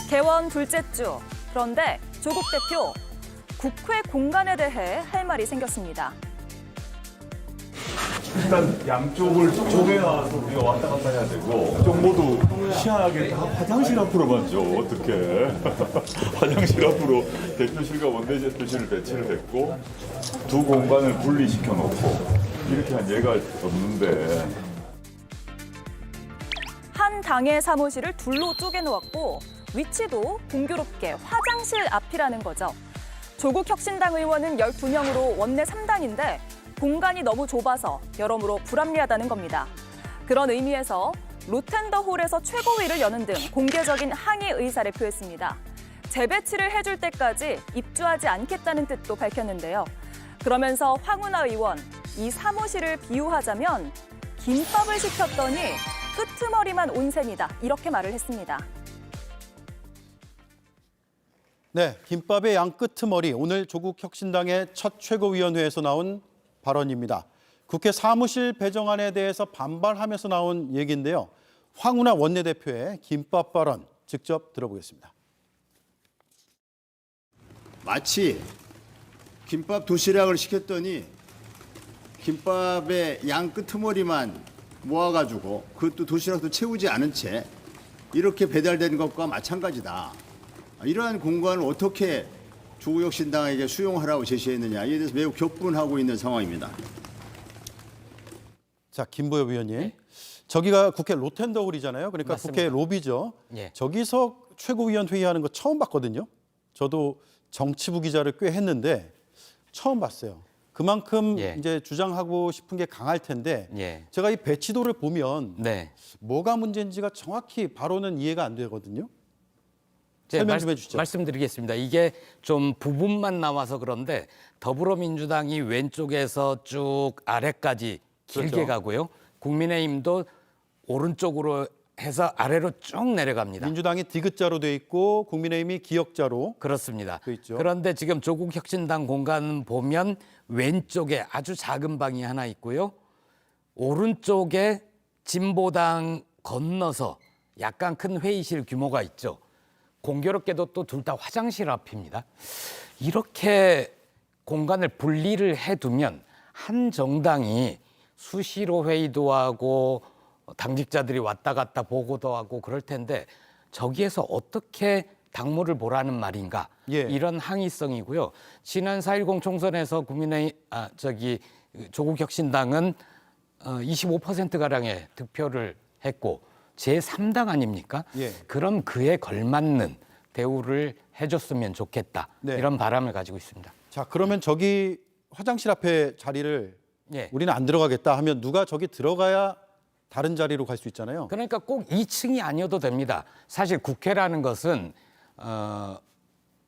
개원 둘째 주. 그런데 조국 대표, 국회 공간에 대해 할 말이 생겼습니다. 일단 양쪽을 쪼개놔서 우리가 왔다 갔다 해야 되고 쪽 모두 희한하게 다 화장실 앞으로만 줘. 어떡해. 화장실 앞으로 대표실과 원내대표실을 배치를 했고 두 공간을 분리시켜 놓고 이렇게 한 예가 없는데. 한 당의 사무실을 둘로 쪼개놓았고 위치도 공교롭게 화장실 앞이라는 거죠. 조국 혁신당 의원은 12명으로 원내 3당인데 공간이 너무 좁아서 여러모로 불합리하다는 겁니다. 그런 의미에서 로텐더홀에서 최고위를 여는 등 공개적인 항의 의사를 표했습니다. 재배치를 해줄 때까지 입주하지 않겠다는 뜻도 밝혔는데요. 그러면서 황운하 의원, 이 사무실을 비유하자면 김밥을 시켰더니 끄트머리만 온 셈이다. 이렇게 말을 했습니다. 네, 김밥의 양끄트머리. 오늘 조국 혁신당의 첫 최고위원회에서 나온 발언입니다. 국회 사무실 배정안에 대해서 반발하면서 나온 얘기인데요. 황운하 원내대표의 김밥 발언 직접 들어보겠습니다. 마치 김밥 도시락을 시켰더니 김밥의 양 끄트머리만 모아가지고 그것도 도시락도 채우지 않은 채 이렇게 배달되는 것과 마찬가지다. 이러한 공간을 어떻게 조국혁신당에게 수용하라고 제시했느냐, 이에 대해서 매우 격분하고 있는 상황입니다. 자, 김보엽 의원님. 저기가 국회 로텐더홀이잖아요. 그러니까 맞습니다. 국회 로비죠. 예. 저기서 최고위원 회의하는 거 처음 봤거든요. 저도 정치부 기자를 꽤 했는데 처음 봤어요. 그만큼 예. 이제 주장하고 싶은 게 강할 텐데 예. 제가 이 배치도를 보면 네. 뭐가 문제인지가 정확히 바로는 이해가 안 되거든요. 제가 설명 좀 해주시죠. 말씀드리겠습니다. 이게 좀 부분만 나와서 그런데 더불어민주당이 왼쪽에서 쭉 아래까지 길게 그렇죠. 가고요. 국민의힘도 오른쪽으로 해서 아래로 쭉 내려갑니다. 민주당이 디귿자로 돼 있고 국민의힘이 기역자로. 그렇습니다. 돼 있죠. 그런데 지금 조국 혁신당 공간 보면 왼쪽에 아주 작은 방이 하나 있고요. 오른쪽에 진보당 건너서 약간 큰 회의실 규모가 있죠. 공교롭게도 또 둘 다 화장실 앞입니다. 이렇게 공간을 분리를 해두면 한 정당이 수시로 회의도 하고 당직자들이 왔다 갔다 보고도 하고 그럴 텐데 저기에서 어떻게 당무를 보라는 말인가? 예. 이런 항의성이고요. 지난 4.10 총선에서 조국혁신당은 25%가량의 득표를 했고 제3당 아닙니까? 예. 그럼 그에 걸맞는 대우를 해줬으면 좋겠다. 네. 이런 바람을 가지고 있습니다. 자, 그러면 저기 화장실 앞에 자리를 예. 우리는 안 들어가겠다 하면 누가 저기 들어가야 다른 자리로 갈 수 있잖아요. 그러니까 꼭 2층이 아니어도 됩니다. 사실 국회라는 것은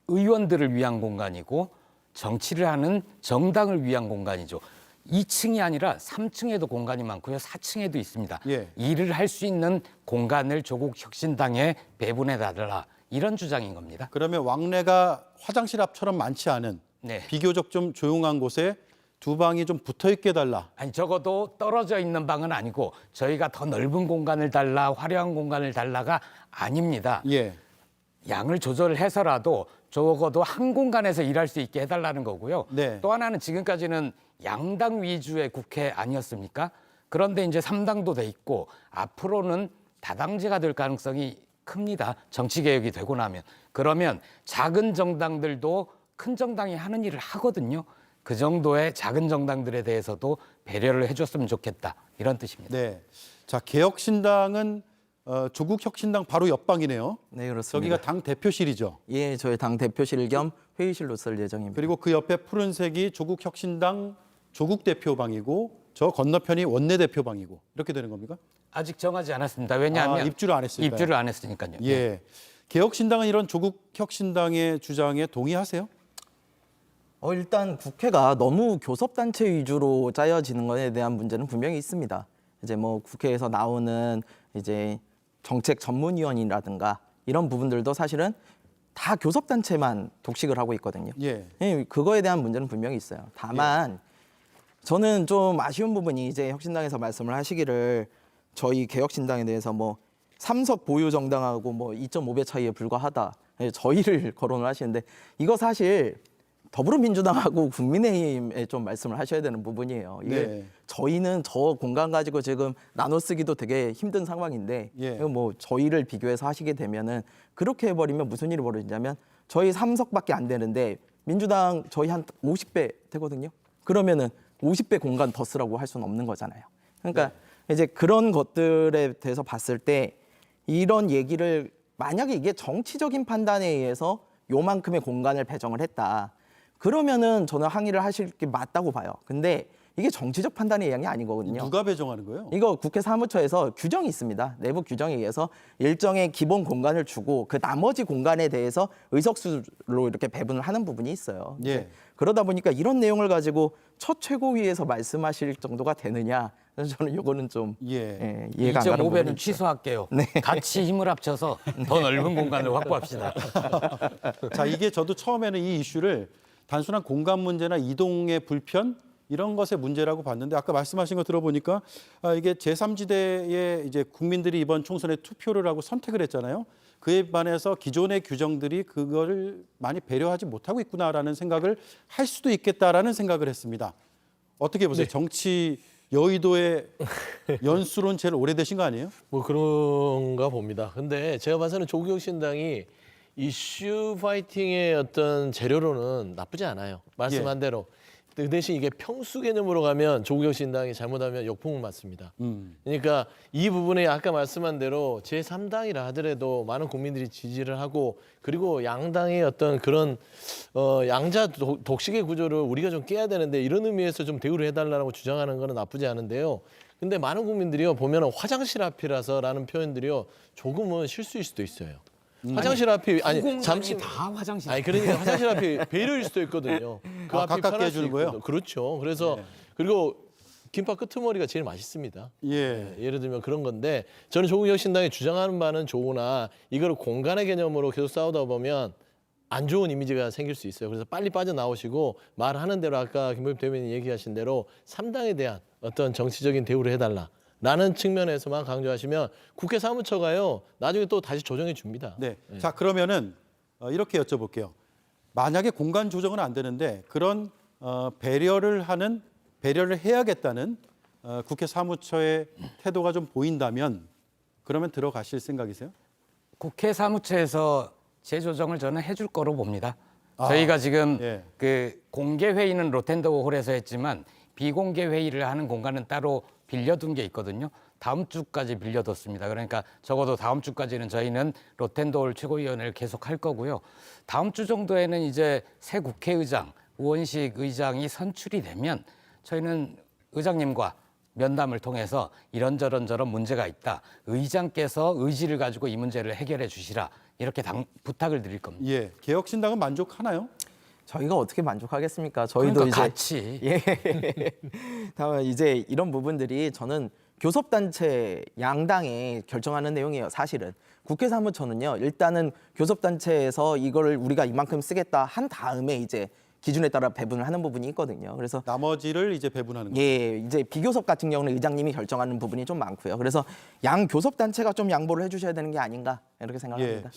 의원들을 위한 공간이고 정치를 하는 정당을 위한 공간이죠. 2층이 아니라 3층에도 공간이 많고요. 4층에도 있습니다. 예. 일을 할 수 있는 공간을 조국 혁신당에 배분해달라. 이런 주장인 겁니다. 그러면 왕래가 화장실 앞처럼 많지 않은 네. 비교적 좀 조용한 곳에 두 방이 좀 붙어 있게 해달라. 아니 적어도 떨어져 있는 방은 아니고 저희가 더 넓은 공간을 달라, 화려한 공간을 달라가 아닙니다. 예. 양을 조절해서라도 적어도 한 공간에서 일할 수 있게 해달라는 거고요. 네. 또 하나는 지금까지는 양당 위주의 국회 아니었습니까? 그런데 이제 3당도 돼 있고 앞으로는 다당제가 될 가능성이 큽니다. 정치개혁이 되고 나면. 그러면 작은 정당들도 큰 정당이 하는 일을 하거든요. 그 정도의 작은 정당들에 대해서도 배려를 해줬으면 좋겠다. 이런 뜻입니다. 네. 자, 개혁신당은 조국 혁신당 바로 옆방이네요. 네, 그렇습니다. 저기가 당 대표실이죠. 예, 저희 당 대표실 겸 회의실로 쓸 예정입니다. 그리고 그 옆에 푸른색이 조국 혁신당 조국 대표방이고 저 건너편이 원내대표방이고 이렇게 되는 겁니까? 아직 정하지 않았습니다. 왜냐하면 입주를 안 했으니까요. 입주를 안 했으니까요. 예. 개혁신당은 이런 조국 혁신당의 주장에 동의하세요? 일단 국회가 너무 교섭단체 위주로 짜여지는 것에 대한 문제는 분명히 있습니다. 이제 뭐 국회에서 나오는 이제 정책 전문위원이라든가 이런 부분들도 사실은 다 교섭단체만 독식을 하고 있거든요. 예. 예, 그거에 대한 문제는 분명히 있어요. 다만 저는 좀 아쉬운 부분이 이제 혁신당에서 말씀을 하시기를 저희 개혁신당에 대해서 뭐 삼석 보유 정당하고 뭐 2.5배 차이에 불과하다. 예, 저희를 거론을 하시는데 이거 사실 더불어민주당하고 국민의힘에 좀 말씀을 하셔야 되는 부분이에요. 이게 네. 저희는 저 공간 가지고 지금 나눠 쓰기도 되게 힘든 상황인데 예. 뭐 저희를 비교해서 하시게 되면은 그렇게 해버리면 무슨 일이 벌어지냐면 저희 3석밖에 안 되는데 민주당 저희 한 50배 되거든요. 그러면은 50배 공간 더 쓰라고 할 수는 없는 거잖아요. 그러니까 이제 그런 것들에 대해서 봤을 때 이런 얘기를 만약에 이게 정치적인 판단에 의해서 요만큼의 공간을 배정을 했다. 그러면은 저는 항의를 하실 게 맞다고 봐요. 근데 이게 정치적 판단의 의향이 아니거든요. 누가 배정하는 거예요? 이거 국회 사무처에서 규정이 있습니다. 내부 규정에 의해서 일정의 기본 공간을 주고 그 나머지 공간에 대해서 의석수로 이렇게 배분을 하는 부분이 있어요. 예. 그러다 보니까 이런 내용을 가지고 첫 최고위에서 말씀하실 정도가 되느냐? 그래서 저는 이거는 좀 예. 이해가 안 가는 부분이 2.5배는 있어요. 취소할게요. 같이 힘을 합쳐서 더 넓은 공간을 확보합시다. 자, 이게 저도 처음에는 이 이슈를 단순한 공간 문제나 이동의 불편 이런 것의 문제라고 봤는데 아까 말씀하신 거 들어보니까 이게 제3지대에 이제 국민들이 이번 총선에 투표를 하고 선택을 했잖아요. 그에 반해서 기존의 규정들이 그거를 많이 배려하지 못하고 있구나라는 생각을 할 수도 있겠다라는 생각을 했습니다. 어떻게 보세요? 정치 여의도의 연수론 제일 오래되신 거 아니에요? 뭐 그런가 봅니다. 근데 제가 봐서는 조국혁신당이 이슈 파이팅의 어떤 재료로는 나쁘지 않아요. 말씀한 대로. 그 대신 이게 평수 개념으로 가면 조국혁신당이 잘못하면 역풍을 맞습니다. 그러니까 이 부분에 아까 말씀한 대로 제3당이라 하더라도 많은 국민들이 지지를 하고 그리고 양당의 어떤 그런 양자 독식의 구조를 우리가 좀 깨야 되는데 이런 의미에서 좀 대우를 해달라고 주장하는 거는 나쁘지 않은데요. 근데 많은 국민들이요 보면은 화장실 앞이라서라는 표현들이요 조금은 실수일 수도 있어요. 화장실 앞이 아니 잠시 다 화장실. 아니 그러니까 화장실 앞이 배려일 수도 있거든요. 그 아, 앞이 가깝게 편할 해주는 수 거예요? 있거든요. 그렇죠. 그래서 그리고 김밥 끄트머리가 제일 맛있습니다. 예. 예를 들면 그런 건데 저는 조국혁신당이 주장하는 바는 좋으나 이걸 공간의 개념으로 계속 싸우다 보면 안 좋은 이미지가 생길 수 있어요. 그래서 빨리 빠져나오시고 말하는 대로 아까 김부겸 대변인 얘기하신 대로 3당에 대한 어떤 정치적인 대우를 해달라. 라는 측면에서만 강조하시면 국회 사무처가요 나중에 또 다시 조정해 줍니다. 네. 자, 그러면은 이렇게 여쭤볼게요. 만약에 공간 조정은 안 되는데 그런 배려를 해야겠다는 국회 사무처의 태도가 좀 보인다면 그러면 들어가실 생각이세요? 국회 사무처에서 재조정을 저는 해줄 거로 봅니다. 저희가 지금 예. 그 공개 회의는 로텐더 홀에서 했지만 비공개 회의를 하는 공간은 따로 빌려둔 게 있거든요. 다음 주까지 빌려뒀습니다. 그러니까 적어도 다음 주까지는 저희는 로텐더 홀 최고위원회를 계속 할 거고요. 다음 주 정도에는 이제 새 국회의장, 우원식 의장이 선출이 되면 저희는 의장님과 면담을 통해서 이런저런 문제가 있다. 의장께서 의지를 가지고 이 문제를 해결해 주시라. 이렇게 부탁을 드릴 겁니다. 예. 개혁신당은 만족하나요? 저희가 어떻게 만족하겠습니까? 저희도 그러니까 이제 같이. 예. 다만 이제 이런 부분들이 저는 교섭단체 양당에 결정하는 내용이에요. 사실은 국회 사무처는요. 일단은 교섭단체에서 이거를 우리가 이만큼 쓰겠다 한 다음에 이제 기준에 따라 배분을 하는 부분이 있거든요. 그래서 나머지를 이제 배분하는 거예요. 예, 이제 비교섭 같은 경우는 의장님이 결정하는 부분이 좀 많고요. 그래서 양 교섭단체가 좀 양보를 해주셔야 되는 게 아닌가 이렇게 생각합니다.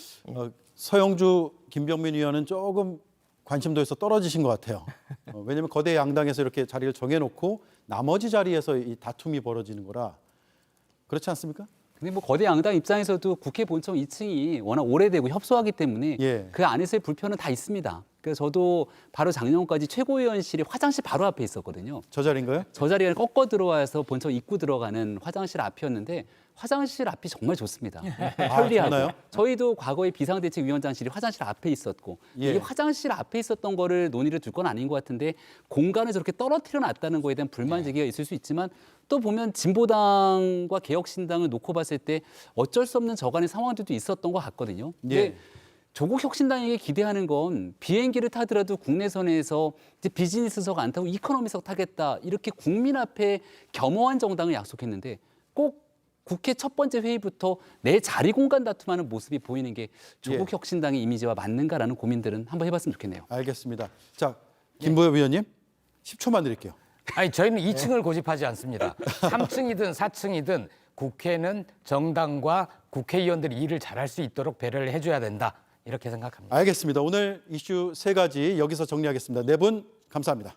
서영주, 김병민 의원은 조금 관심도에서 떨어지신 것 같아요. 왜냐하면 거대 양당에서 이렇게 자리를 정해놓고 나머지 자리에서 이 다툼이 벌어지는 거라 그렇지 않습니까? 근데 뭐 거대 양당 입장에서도 국회 본청 2층이 워낙 오래되고 협소하기 때문에 예. 그 안에서의 불편은 다 있습니다. 그래서 저도 바로 작년까지 최고위원실이 화장실 바로 앞에 있었거든요. 저 자리인가요? 저 자리를 꺾어 들어와서 본청 입구 들어가는 화장실 앞이었는데 화장실 앞이 정말 좋습니다. 편리하고. 좋나요? 저희도 과거에 비상대책위원장실이 화장실 앞에 있었고 예. 이게 화장실 앞에 있었던 거를 논의를 둘 건 아닌 것 같은데 공간을 저렇게 떨어뜨려 놨다는 거에 대한 불만 제기가 있을 수 있지만 또 보면 진보당과 개혁신당을 놓고 봤을 때 어쩔 수 없는 저간의 상황들도 있었던 것 같거든요. 근데 예. 조국 혁신당에게 기대하는 건 비행기를 타더라도 국내선에서 이제 비즈니스석 안 타고 이코노미석 타겠다 이렇게 국민 앞에 겸허한 정당을 약속했는데 꼭 국회 첫 번째 회의부터 내 자리 공간 다툼하는 모습이 보이는 게 조국 예. 혁신당의 이미지와 맞는가라는 고민들은 한번 해봤으면 좋겠네요. 알겠습니다. 자, 김보엽 의원님 10초만 드릴게요. 아니 저희는 2층을 고집하지 않습니다. 3층이든 4층이든 국회는 정당과 국회의원들이 일을 잘할 수 있도록 배려를 해줘야 된다. 이렇게 생각합니다. 알겠습니다. 오늘 이슈 3가지 여기서 정리하겠습니다. 네 분 감사합니다.